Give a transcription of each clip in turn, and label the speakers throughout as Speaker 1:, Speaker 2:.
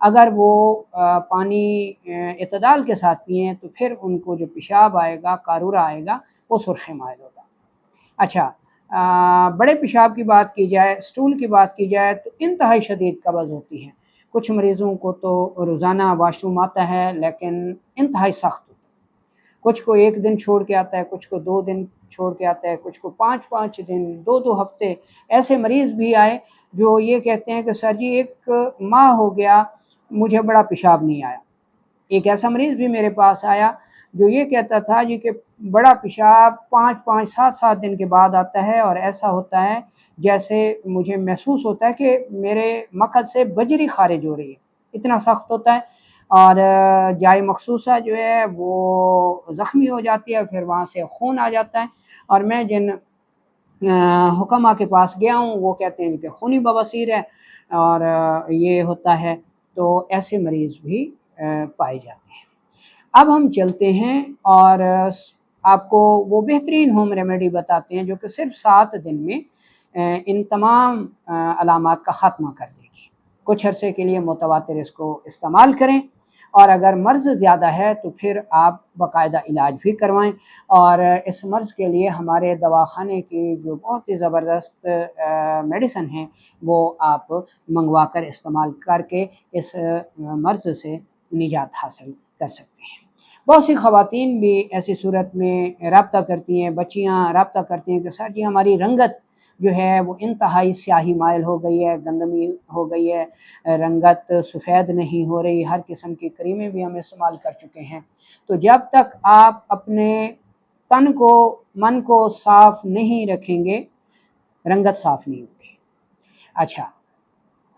Speaker 1: اگر وہ پانی اعتدال کے ساتھ پئیں تو پھر ان کو جو پیشاب آئے گا، قارورہ آئے گا، وہ سرخ مائل ہوگا۔ اچھا، بڑے پیشاب کی بات کی جائے، اسٹول کی بات کی جائے تو انتہائی شدید قبض ہوتی ہے۔ کچھ مریضوں کو تو روزانہ واش روم آتا ہے لیکن انتہائی سخت ہوتا ہے، کچھ کو 1 دن چھوڑ کے آتا ہے، کچھ کو 2 دن چھوڑ کے آتا ہے، کچھ کو 5 دن، 2 ہفتے۔ ایسے مریض بھی آئے جو یہ کہتے ہیں کہ سر جی 1 ماہ ہو گیا مجھے بڑا پیشاب نہیں آیا۔ ایک ایسا مریض بھی میرے پاس آیا جو یہ کہتا تھا جی کہ بڑا پیشاب 5 7 دن کے بعد آتا ہے، اور ایسا ہوتا ہے جیسے مجھے محسوس ہوتا ہے کہ میرے مقعد سے بجری خارج ہو رہی ہے، اتنا سخت ہوتا ہے، اور جائے مخصوصہ جو ہے وہ زخمی ہو جاتی ہے، پھر وہاں سے خون آ جاتا ہے، اور میں جن حکمہ کے پاس گیا ہوں وہ کہتے ہیں کہ خونی بواسیر ہے اور یہ ہوتا ہے، تو ایسے مریض بھی پائے جاتے ہیں۔ اب ہم چلتے ہیں اور آپ کو وہ بہترین ہوم ریمیڈی بتاتے ہیں جو کہ صرف 7 دن میں ان تمام علامات کا خاتمہ کر دے گی۔ کچھ عرصے کے لیے متواتر اس کو استعمال کریں، اور اگر مرض زیادہ ہے تو پھر آپ باقاعدہ علاج بھی کروائیں، اور اس مرض کے لیے ہمارے دواخانے کی جو بہت ہی زبردست میڈیسن ہیں وہ آپ منگوا کر استعمال کر کے اس مرض سے نجات حاصل کر سکتے ہیں۔ بہت سی خواتین بھی ایسی صورت میں رابطہ کرتی ہیں، بچیاں رابطہ کرتی ہیں کہ سر جی ہماری رنگت جو ہے وہ انتہائی سیاہی مائل ہو گئی ہے، گندمی ہو گئی ہے، رنگت سفید نہیں ہو رہی، ہر قسم کی کریمیں بھی ہم استعمال کر چکے ہیں۔ تو جب تک آپ اپنے تن کو، من کو صاف نہیں رکھیں گے، رنگت صاف نہیں ہوگی۔ اچھا،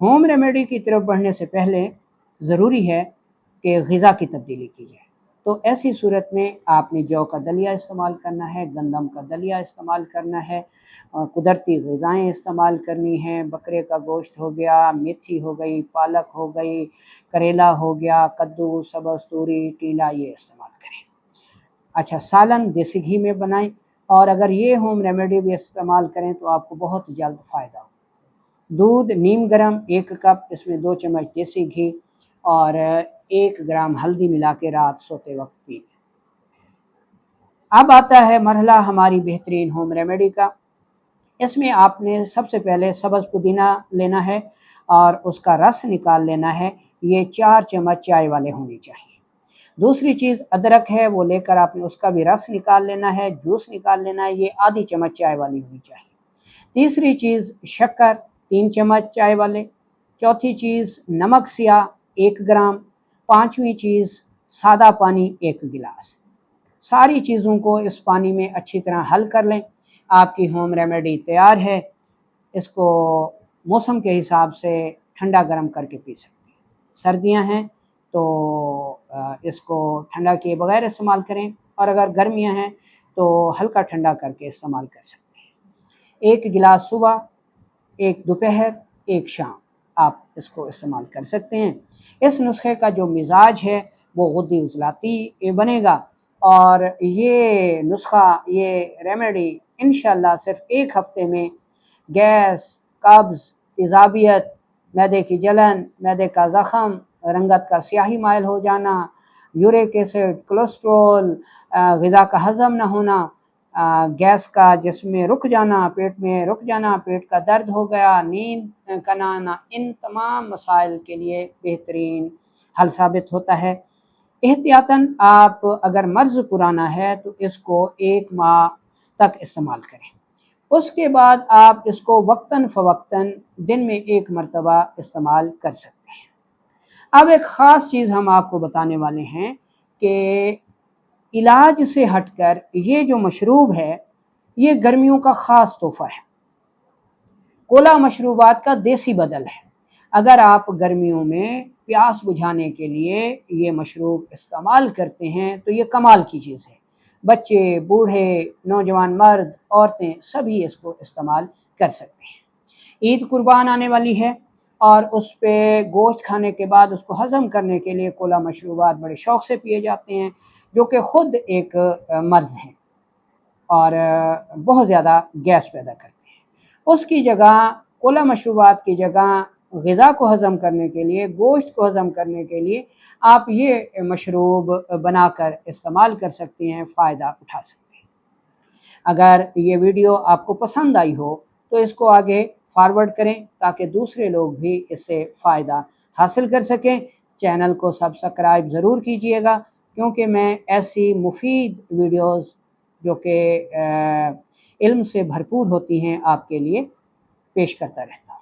Speaker 1: ہوم ریمیڈی کی طرف بڑھنے سے پہلے ضروری ہے کہ غذا کی تبدیلی کی جائے۔ تو ایسی صورت میں آپ نے جو کا دلیا استعمال کرنا ہے، گندم کا دلیا استعمال کرنا ہے، قدرتی غذائیں استعمال کرنی ہیں، بکرے کا گوشت ہو گیا، میتھی ہو گئی، پالک ہو گئی، کریلا ہو گیا، کدو، سبز توری، ٹیلا، یہ استعمال کریں۔ اچھا، سالن دیسی گھی میں بنائیں، اور اگر یہ ہوم ریمیڈی بھی استعمال کریں تو آپ کو بہت جلد فائدہ ہو۔ دودھ نیم گرم 1 کپ، اس میں 2 چمچ دیسی گھی اور 1 گرام ہلدی ملا کے رات سوتے وقت پی لیں۔ اب آتا ہے مرحلہ ہماری بہترین ہوم ریمیڈی کا۔ اس میں آپ نے سب سے پہلے سبز پودینہ لینا ہے اور اس کا رس نکال لینا ہے، یہ 4 چمچ چائے والے ہونی چاہیے۔ دوسری چیز ادرک ہے، وہ لے کر آپ نے اس کا بھی رس نکال لینا ہے، جوس نکال لینا ہے، یہ آدھی چمچ چائے والی ہونی چاہیے۔ تیسری چیز شکر 3 چمچ چائے والے۔ چوتھی چیز نمک سیاہ 1 گرام۔ پانچویں چیز سادہ پانی 1 گلاس۔ ساری چیزوں کو اس پانی میں اچھی طرح حل کر لیں، آپ کی ہوم ریمیڈی تیار ہے۔ اس کو موسم کے حساب سے ٹھنڈا گرم کر کے پی سکتے ہیں۔ سردیاں ہیں تو اس کو ٹھنڈا کیے بغیر استعمال کریں، اور اگر گرمیاں ہیں تو ہلکا ٹھنڈا کر کے استعمال کر سکتے ہیں۔ 1 گلاس صبح، 1 دوپہر، 1 شام آپ اس کو استعمال کر سکتے ہیں۔ اس نسخے کا جو مزاج ہے وہ غدی عضلاتی بنے گا، اور یہ نسخہ، یہ ریمیڈی انشاءاللہ صرف 1 ہفتے میں گیس، قبض، تیزابیت، معدے کی جلن، معدے کا زخم، رنگت کا سیاہی مائل ہو جانا، یورک ایسڈ، کولیسٹرول، غذا کا ہضم نہ ہونا، گیس کا جسم میں رک جانا، پیٹ میں رک جانا، پیٹ کا درد ہو گیا، نیند کا نہ آنا، ان تمام مسائل کے لیے بہترین حل ثابت ہوتا ہے۔ احتیاطاً آپ اگر مرض پرانا ہے تو اس کو 1 ماہ تک استعمال کریں، اس کے بعد آپ اس کو وقتاً فوقتاً دن میں 1 مرتبہ استعمال کر سکتے ہیں۔ اب ایک خاص چیز ہم آپ کو بتانے والے ہیں کہ علاج سے ہٹ کر یہ جو مشروب ہے یہ گرمیوں کا خاص تحفہ ہے، کولا مشروبات کا دیسی بدل ہے۔ اگر آپ گرمیوں میں پیاس بجھانے کے لیے یہ مشروب استعمال کرتے ہیں تو یہ کمال کی چیز ہے، بچے، بوڑھے، نوجوان مرد، عورتیں سبھی اس کو استعمال کر سکتے ہیں۔ عید قربان آنے والی ہے، اور اس پہ گوشت کھانے کے بعد اس کو ہضم کرنے کے لیے کولا مشروبات بڑے شوق سے پیے جاتے ہیں، جو کہ خود ایک مرض ہیں اور بہت زیادہ گیس پیدا کرتے ہیں۔ اس کی جگہ، کولا مشروبات کی جگہ غذا کو ہضم کرنے کے لیے، گوشت کو ہضم کرنے کے لیے آپ یہ مشروب بنا کر استعمال کر سکتے ہیں، فائدہ اٹھا سکتے ہیں۔ اگر یہ ویڈیو آپ کو پسند آئی ہو تو اس کو آگے فارورڈ کریں تاکہ دوسرے لوگ بھی اس سے فائدہ حاصل کر سکیں۔ چینل کو سبسکرائب ضرور کیجئے گا، کیونکہ میں ایسی مفید ویڈیوز جو کہ علم سے بھرپور ہوتی ہیں آپ کے لیے پیش کرتا رہتا ہوں۔